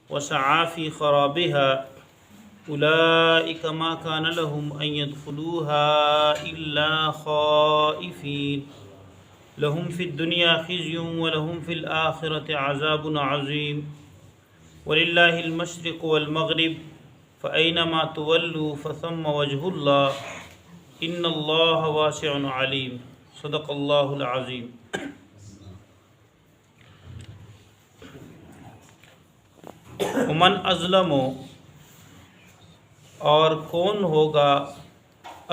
وسعى في خرابها أولئك ما كان لهم أن يدخلوها إلا خائفين لهم في الدنيا خزي ولهم في الآخرة عذاب عظيم ولله المشرق والمغرب فأينما تولوا فثم وجه الله إن الله واسع عليم صدق الله العظيم۔ ومن اظلم، اور کون ہوگا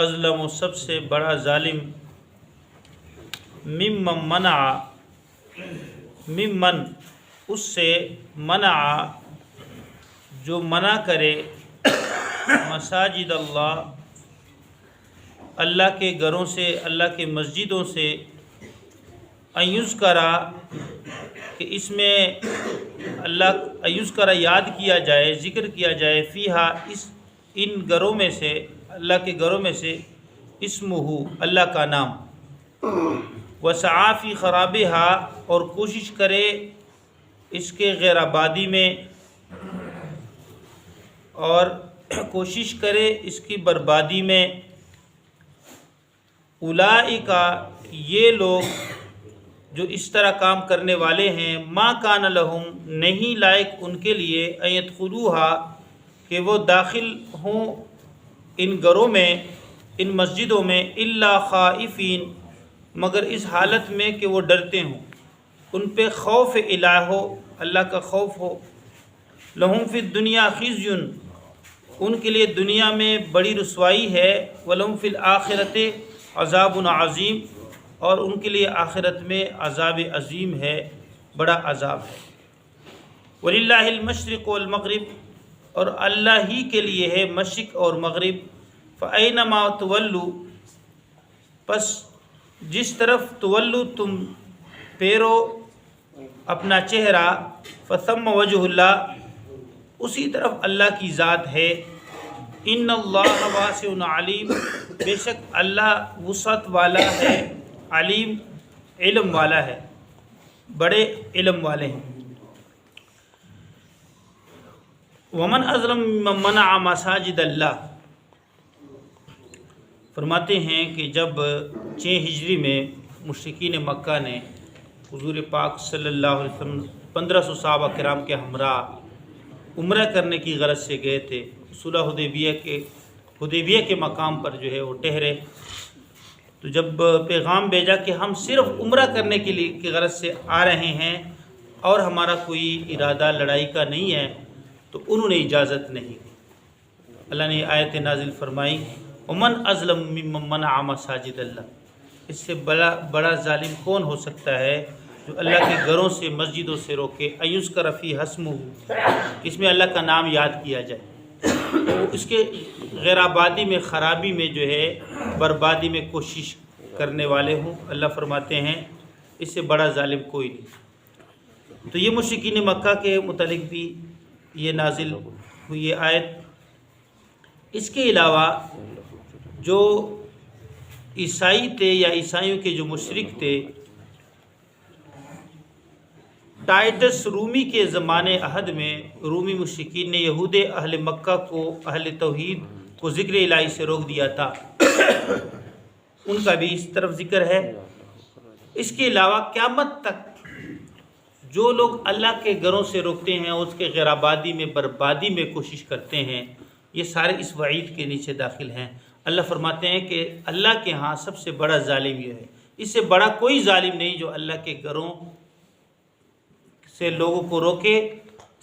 اظلم سب سے بڑا ظالم، ممن اس سے منع جو منع کرے مساجد اللہ، اللہ کے گھروں سے، اللہ کے مسجدوں سے، ان یذکرا کہ اس میں اللہ یذکرا یاد کیا جائے، ذکر کیا جائے، فیہا ان گھروں میں سے، اللہ کے گھروں میں سے، اسمہ اللہ کا نام، وسعی فی خرابہا اور کوشش کرے اس کے غیر آبادی میں، اور کوشش کرے اس کی بربادی میں، اولئک یہ لوگ جو اس طرح کام کرنے والے ہیں، ما کان لہم نہیں لائق ان کے لیے، ان یدخلوہا کہ وہ داخل ہوں ان گھروں میں، ان مسجدوں میں، الا خائفین مگر اس حالت میں کہ وہ ڈرتے ہوں، ان پہ خوف الہ ہو، اللہ کا خوف ہو، لہم فی الدنیا خزی ان کے لیے دنیا میں بڑی رسوائی ہے، ولہم فی الآخرۃ عذاب عظیم اور ان کے لیے آخرت میں عذاب عظیم ہے، بڑا عذاب ہے۔ وللہ المشرق والمغرب اور اللہ ہی کے لیے ہے مشرق اور مغرب، فأینما تولوا پس جس طرف تولو تم پھیرو اپنا چہرہ، فثم وجہ اللہ اسی طرف اللہ کی ذات ہے، ان اللہ واسع علیم بے شک اللہ وسعت والا ہے، علیم علم والا ہے، بڑے علم والے ہیں۔ ومن اظلم ممن منع مساجد اللہ فرماتے ہیں کہ جب 6 ہجری میں مشرکین مکہ نے حضور پاک صلی اللہ علیہ وسلم 1500 صحابہ کرام کے ہمراہ عمرہ کرنے کی غرض سے گئے تھے، صلح حدیبیہ کے مقام پر جو ہے وہ ٹھہرے، تو جب پیغام بھیجا کہ ہم صرف عمرہ کرنے کے لیے کی غرض سے آ رہے ہیں اور ہمارا کوئی ارادہ لڑائی کا نہیں ہے، تو انہوں نے اجازت نہیں دی۔ اللہ نے آیت نازل فرمائی، ومن اظلم ممن منع مساجد اللہ، اس سے بڑا ظالم کون ہو سکتا ہے جو اللہ کے گھروں سے، مسجدوں سے روکے، ان یذکر فیہا اسمہ اس میں اللہ کا نام یاد کیا جائے، اس کے غیر آبادی میں، خرابی میں جو ہے، بربادی میں کوشش کرنے والے ہوں۔ اللہ فرماتے ہیں اس سے بڑا ظالم کوئی نہیں۔ تو یہ مشرکین مکہ کے متعلق بھی یہ نازل ہوئی یہ آیت۔ اس کے علاوہ جو عیسائی تھے یا عیسائیوں کے جو مشرک تھے، ٹائٹس رومی کے زمانے عہد میں رومی مشرکین نے یہود اہل مکہ کو، اہل توحید کو ذکر الہی سے روک دیا تھا، ان کا بھی اس طرف ذکر ہے۔ اس کے علاوہ قیامت تک جو لوگ اللہ کے گھروں سے روکتے ہیں، اس کے غیر آبادی میں، بربادی میں کوشش کرتے ہیں، یہ سارے اس وعید کے نیچے داخل ہیں۔ اللہ فرماتے ہیں کہ اللہ کے ہاں سب سے بڑا ظالم یہ ہے، اس سے بڑا کوئی ظالم نہیں جو اللہ کے گھروں سے لوگوں کو روکے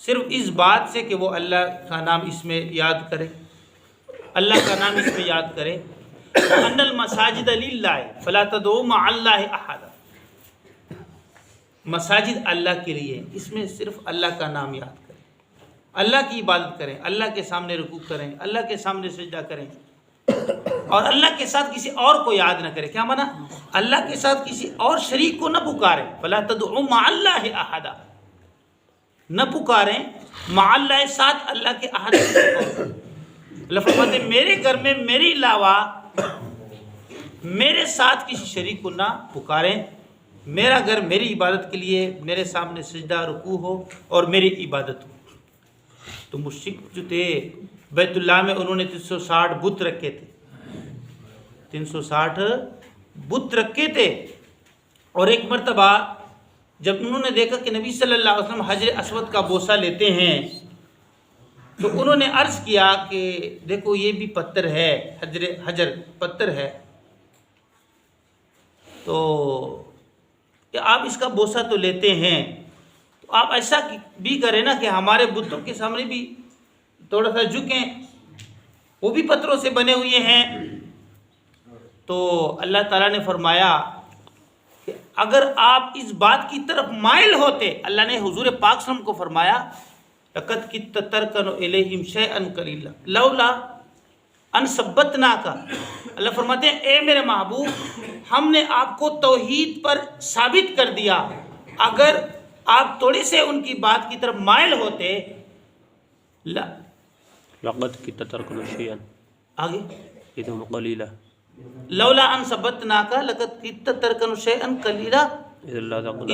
صرف اس بات سے کہ وہ اللہ کا نام اس میں یاد کرے، اللہ کا نام اس میں یاد کرے۔ وَأَنَّ الْمَسَاجِدَ لِلَّهِ فَلَا تَدْعُوا مَعَ اللَّهِ أَحَدًا، مساجد اللہ کے لیے، اس میں صرف اللہ کا نام یاد کریں، اللہ کی عبادت کریں، اللہ کے سامنے رکوع کریں، اللہ کے سامنے سجدہ کریں، اور اللہ کے ساتھ کسی اور کو یاد نہ کریں۔ کیا مانا؟ اللہ کے ساتھ کسی اور شریک کو نہ پکاریں، فَلَا تَدْعُوا مَعَ اللَّهِ أَحَدًا، نہ پکاریں مع اللہ، ساتھ اللہ کے احد۔ اللہ فرماتے ہیں میرے گھر میں میرے علاوہ میرے ساتھ کسی شریک کو نہ پکاریں، میرا گھر میری عبادت کے لیے، میرے سامنے سجدہ رکوع ہو اور میری عبادت ہو۔ تو مشرک جو تھے بیت اللہ میں انہوں نے 360 بت رکھے تھے، 360 بت رکھے تھے. اور ایک مرتبہ جب انہوں نے دیکھا کہ نبی صلی اللہ علیہ وسلم حجر اسود کا بوسہ لیتے ہیں تو انہوں نے عرض کیا کہ دیکھو یہ بھی پتھر ہے، حجر پتھر ہے، تو کہ آپ اس کا بوسہ تو لیتے ہیں تو آپ ایسا بھی کریں نا کہ ہمارے بتوں کے سامنے بھی تھوڑا سا جھکیں، وہ بھی پتھروں سے بنے ہوئے ہیں. تو اللہ تعالیٰ نے فرمایا کہ اگر آپ اس بات کی طرف مائل ہوتے، اللہ نے حضور پاک صلی اللہ علیہ وسلم کو فرمایا لَقَدْ كِدْتَ تَرْكَنُ إِلَيْهِمْ شَيْئًا قَلِيلًا لَوْلَا أَنْ ثَبَّتْنَاكَ. اللہ فرماتے ہیں اے میرے محبوب ہم نے آپ کو توحید پر ثابت کر دیا، اگر آپ تھوڑے سے ان کی بات کی طرف مائل ہوتے لقد كنت تركن شيئا آگے إذا قليلا لولا ان ثبتناک لقد كنت تركن شيئا قليلا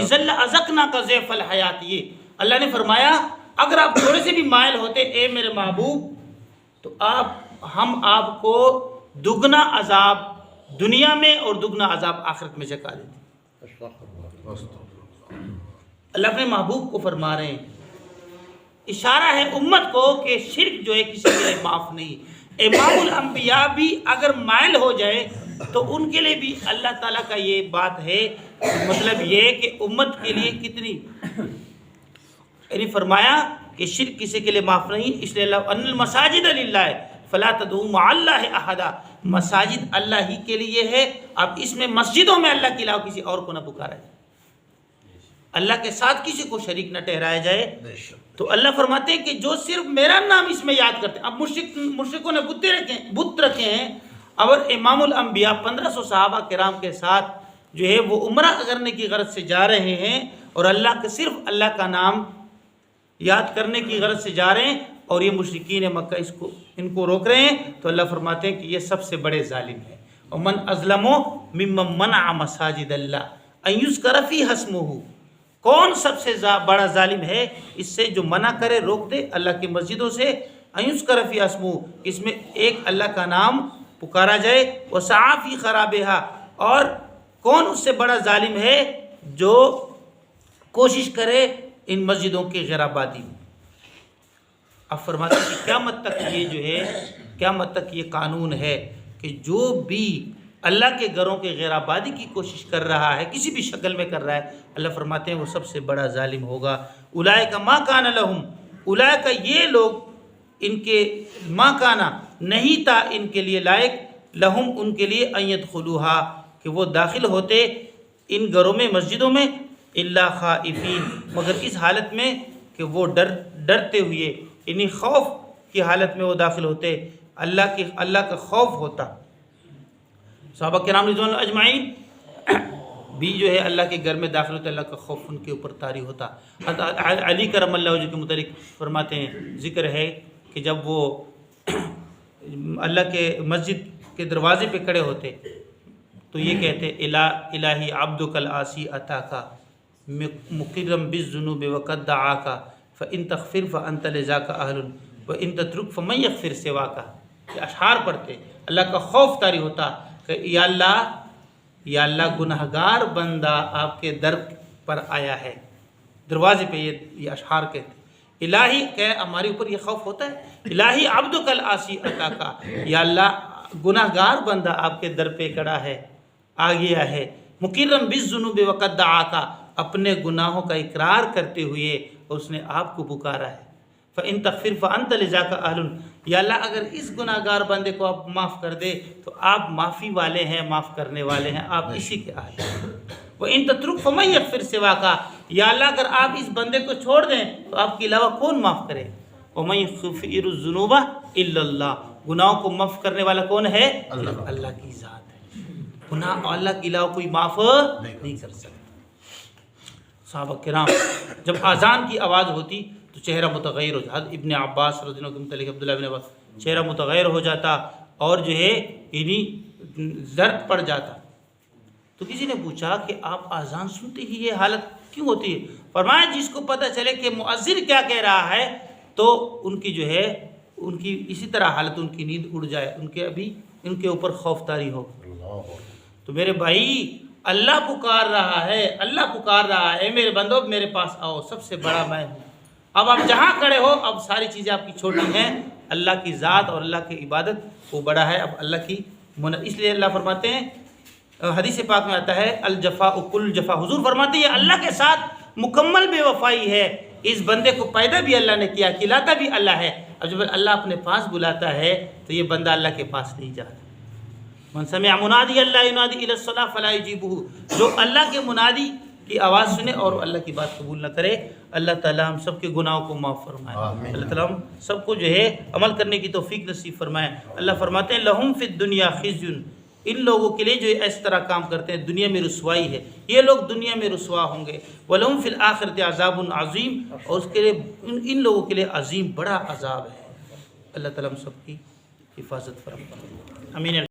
اذا لأذقناک ضعف الحیات. یہ اللہ نے فرمایا اگر آپ تھوڑے سے بھی مائل ہوتے اے میرے محبوب تو ہم آپ کو دگنا عذاب دنیا میں اور دگنا عذاب آخرت میں چکا دیتے. اللہ اپنے محبوب کو فرما رہے ہیں، اشارہ ہے امت کو کہ شرک جو ہے کسی کے لیے معاف نہیں. امام الانبیاء بھی اگر مائل ہو جائے تو ان کے لیے بھی اللہ تعالیٰ کا یہ بات ہے، مطلب یہ کہ امت کے لیے کتنی، یعنی فرمایا کہ شرک کسی کے لیے معاف نہیں. اس لیے اللہ ان المساجد للہ فلا تدعوا مع اللہ احدا، مساجد اللہ ہی کے لیے ہے، اب اس میں مسجدوں میں اللہ کے علاوہ کسی اور کو نہ پکارا جائے، اللہ کے ساتھ کسی کو شریک نہ ٹھہرایا جائے. تو اللہ فرماتے ہیں کہ جو صرف میرا نام اس میں یاد کرتے ہیں. اب مشرکوں نے بت رکھے ہیں، اور امام الانبیاء 1500 صحابہ کرام کے ساتھ جو ہے وہ عمرہ کرنے کی غرض سے جا رہے ہیں اور اللہ کے صرف اللہ کا نام یاد کرنے کی غرض سے جا رہے ہیں، اور یہ مشرکین مکہ ان کو روک رہے ہیں. تو اللہ فرماتے ہیں کہ یہ سب سے بڑے ظالم ہیں. ومن اظلم ممن منع مساجد اللہ ان یذکر فیہا اسمہ، کون سب سے بڑا ظالم ہے اس سے جو منع کرے، روک دے اللہ کی مسجدوں سے، ان یذکر فیہا اسمہ، اس میں ایک اللہ کا نام پکارا جائے، وسعی فی خرابہا، اور کون اس سے بڑا ظالم ہے جو کوشش کرے ان مسجدوں کی غیر آبادی میں. اب فرماتے ہیں کہ قیامت تک یہ جو ہے، قیامت تک یہ قانون ہے کہ جو بھی اللہ کے گھروں کے غیر آبادی کی کوشش کر رہا ہے، کسی بھی شکل میں کر رہا ہے، اللہ فرماتے ہیں وہ سب سے بڑا ظالم ہوگا. اولئک ما کان لہم، اولئک یہ لوگ، ان کے ما کانا نہیں تھا ان کے لیے لائق، لہم ان کے لیے ان یدخلوہا کہ وہ داخل ہوتے ان گھروں میں مسجدوں میں، الا خائفین مگر اس حالت میں کہ وہ ڈرتے ہوئے، یعنی خوف کی حالت میں وہ داخل ہوتے، اللہ کا خوف ہوتا. صحابہ کرام رضوان اللہ اجمعین بھی جو ہے اللہ کے گھر میں داخل ہوتے، اللہ کا خوف ان کے اوپر طاری ہوتا. علی کرم اللہ وجہ کے متعلق فرماتے ہیں، ذکر ہے کہ جب وہ اللہ کے مسجد کے دروازے پہ کھڑے ہوتے تو یہ کہتے الہی عبدک العاصی اتاکا مقرم بالذنوب وقد دعاکا فان تغفر فانت لذاک اہل وان تترک فمن یغفر سواک. یہ اشعار پڑھتے، اللہ کا خوف طاری ہوتا کہ یا اللہ گناہگار بندہ آپ کے در پر آیا ہے، دروازے پہ یہ اشعار کہتے. الہی کہ ہمارے اوپر یہ خوف ہوتا ہے، الہی عبدک العاصی اتاکا، یا اللہ گناہگار بندہ آپ کے در پہ کھڑا ہے، آ گیا ہے، مقرم بالذنوب وقد دعاکا، اپنے گناہوں کا اقرار کرتے ہوئے اس نے آپ کو پکارا ہے. فَإِن تَغْفِرْ فَأَنْتَ لِذَاكَ أَهْلٌ، یا اللہ اگر اس گناہگار بندے کو آپ معاف کر دے تو آپ معافی والے ہیں، معاف کرنے والے ہیں، آپ اسی کے اہل ہیں. وَإِن تَتْرُكْ فَمَن يَغْفِرْ سِوَاكَ، یا اللہ اگر آپ اس بندے کو چھوڑ دیں تو آپ کے علاوہ کون معاف کرے. وَمَن يَغْفِرُ الذُّنُوبَ إِلَّا اللَّهُ، گناہوں کو معاف کرنے والا کون ہے؟ اللہ کی ذات ہے، گناہ اللہ کے علاوہ کوئی معاف نہیں کر سکتا. صحابہ کرام جب اذان کی آواز ہوتی تو چہرہ متغیر ہو جاتا. ابن عباس رضی اللہ عنہ کے متعلق عبداللہ بن عباس، چہرہ متغیر ہو جاتا اور جو ہے یعنی زرد پڑ جاتا. تو کسی نے پوچھا کہ آپ اذان سنتے ہی یہ حالت کیوں ہوتی ہے؟ فرمایا جس کو پتہ چلے کہ مؤذن کیا کہہ رہا ہے تو ان کی جو ہے ان کی اسی طرح حالت ان کی نیند اڑ جائے، ان کے اوپر خوف طاری ہو۔ تو میرے بھائی اللہ پکار رہا ہے، اللہ پکار رہا ہے، میرے بندو میرے پاس آؤ، سب سے بڑا میں ہوں۔ اب آپ جہاں کھڑے ہو اب ساری چیزیں آپ کی چھوٹی ہیں، اللہ کی ذات اور اللہ کی عبادت وہ بڑا ہے۔ اب اللہ کی اس لیے اللہ فرماتے ہیں، حدیث پاک میں آتا ہے الجفاء کل جفا، حضور فرماتے ہیں یہ اللہ کے ساتھ مکمل بے وفائی ہے۔ اس بندے کو پیدا بھی اللہ نے کیا، کھلاتا بھی اللہ ہے، اب جب اللہ اپنے پاس بلاتا ہے تو یہ بندہ اللہ کے پاس نہیں جاتا۔ من سمع منادی اللہ ینادی الی الصلاۃ فلا یجیبہ، جو اللہ کے منادی کی آواز سنے اور اللہ کی بات قبول نہ کرے، اللہ تعالیٰ ہم سب کے گناہوں کو معاف فرمائے، اللہ تعالیٰ ہم سب کو جو ہے عمل کرنے کی توفیق نصیب فرمائے۔ اللہ فرماتے ہیں لہم فی الدنیا خزی، ان لوگوں کے لیے جو اس طرح کام کرتے ہیں دنیا میں رسوائی ہے، یہ لوگ دنیا میں رسوا ہوں گے۔ وَلَهُمْ فِي الْآخِرَةِ عَذَابٌ عَظِيمٌ، اور اس کے لیے ان لوگوں کے لیے عظیم بڑا عذاب ہے۔ اللہ تعالیٰ ہم سب کی حفاظت فرمائے، آمین۔